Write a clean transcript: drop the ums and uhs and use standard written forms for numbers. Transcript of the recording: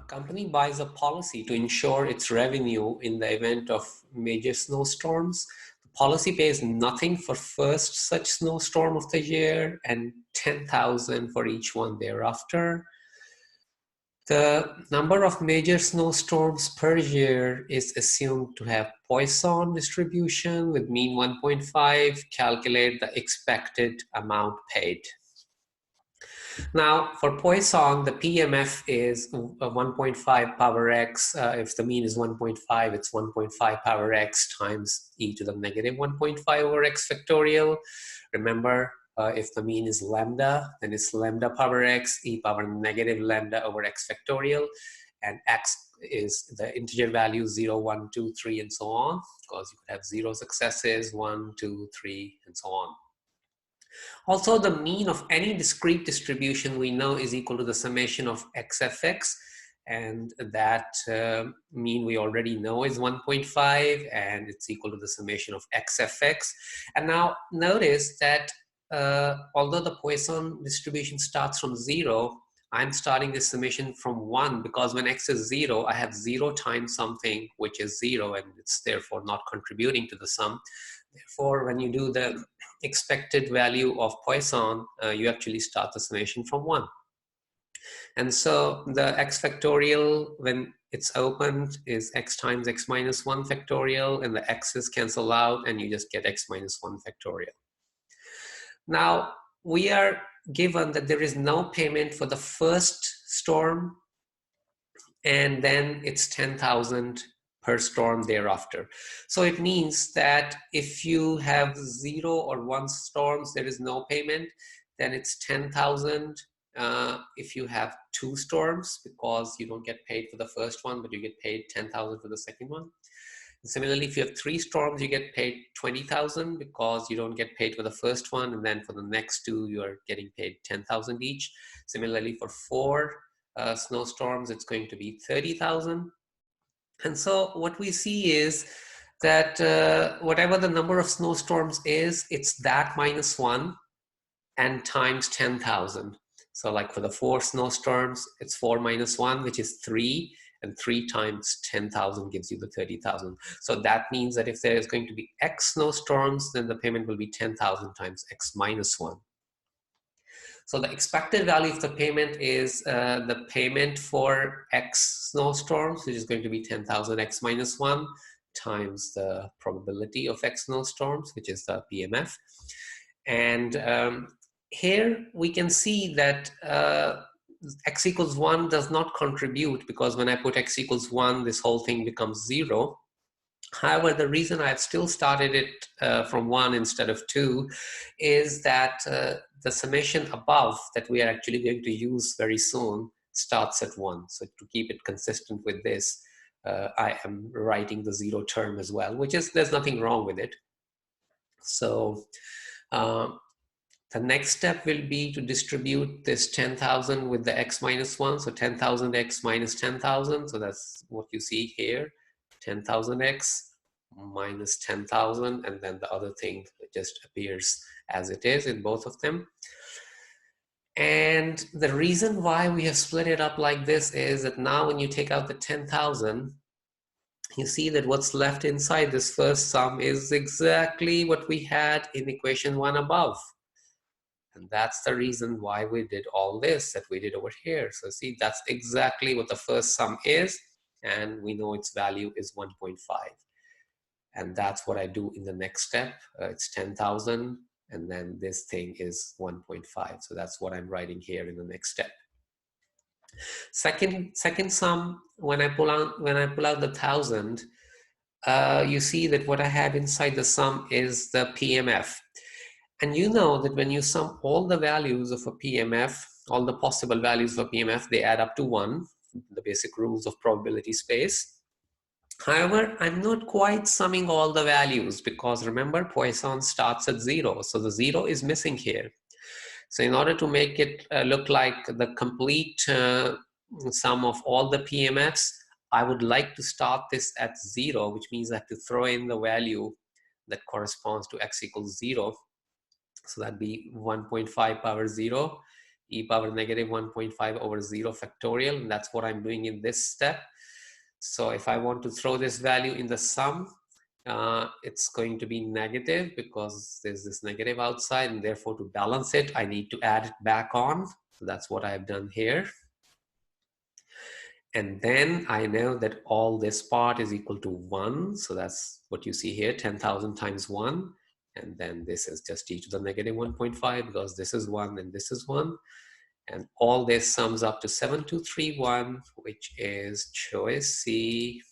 company buys a policy to ensure its revenue in the event of major snowstorms. The policy pays nothing for first such snowstorm of the year and 10,000 for each one thereafter. The number of major snowstorms per year is assumed to have Poisson distribution with mean 1.5. Calculate the expected amount paid. Now, for Poisson, the PMF is 1.5 power x. If the mean is 1.5, it's 1.5 power x times e to the negative 1.5 over x factorial. Remember, if the mean is lambda, then it's lambda power x, e power negative lambda over x factorial. And x is the integer value 0, 1, 2, 3, and so on, because you could have 0 successes, 1, 2, 3, and so on. Also, the mean of any discrete distribution we know is equal to the summation of xfx, and that mean we already know is 1.5, and it's equal to the summation of xfx. And now notice that although the Poisson distribution starts from 0, I'm starting this summation from 1, because when x is 0, I have 0 times something which is 0, and it's therefore not contributing to the sum. Therefore, when you do the expected value of Poisson, you actually start the summation from 1. And so the x factorial, when it's opened, is x times x minus 1 factorial, and the x's cancel out, and you just get x minus 1 factorial. Now, we are given that there is no payment for the first storm, and then it's 10,000 per storm thereafter. So it means that if you have 0 or 1 storms, there is no payment, then it's 10,000. If you have 2 storms, because you don't get paid for the first one, but you get paid 10,000 for the second one. And similarly, if you have 3 storms, you get paid 20,000 because you don't get paid for the first one, and then for the next 2, you are getting paid 10,000 each. Similarly, for 4 snowstorms, it's going to be 30,000. And so what we see is that whatever the number of snowstorms is, it's that minus 1 and times 10,000. So like for the 4 snowstorms, it's 4 minus 1, which is 3, and 3 times 10,000 gives you the 30,000. So that means that if there is going to be x snowstorms, then the payment will be 10,000 times x minus 1. So the expected value of the payment is the payment for x snowstorms, which is going to be 10,000 x minus 1 times the probability of x snowstorms, which is the PMF. And here we can see that x equals 1 does not contribute, because when I put x equals 1, this whole thing becomes 0. However, the reason I've still started it from 1 instead of 2 is that the summation above that we are actually going to use very soon starts at 1. So to keep it consistent with this, I am writing the 0 term as well, which is, there's nothing wrong with it. So the next step will be to distribute this 10,000 with the x minus 1. So 10,000 x minus 10,000. So that's what you see here. 10,000x minus 10,000, and then the other thing just appears as it is in both of them. And the reason why we have split it up like this is that now when you take out the 10,000, you see that what's left inside this first sum is exactly what we had in equation 1 above. And that's the reason why we did all this that we did over here. So see, that's exactly what the first sum is, and we know its value is 1.5. And that's what I do in the next step. It's 10,000, and then this thing is 1.5. So that's what I'm writing here in the next step. Second sum, when I pull out the 1,000, you see that what I have inside the sum is the PMF. And you know that when you sum all the values of a PMF, all the possible values of a PMF, they add up to 1, the basic rules of probability space. However, I'm not quite summing all the values, because remember, Poisson starts at 0. So the 0 is missing here. So in order to make it look like the complete sum of all the PMFs, I would like to start this at 0, which means I have to throw in the value that corresponds to x equals 0. So that'd be 1.5 power 0. e power negative 1.5 over 0 factorial, and that's what I'm doing in this step. So if I want to throw this value in the sum, it's going to be negative because there's this negative outside, and therefore to balance it, I need to add it back on. So that's what I've done here. And then I know that all this part is equal to 1. So that's what you see here, 10,000 times 1. And then this is just e to the negative 1.5 because this is 1 and this is 1. And all this sums up to 7231, which is choice C.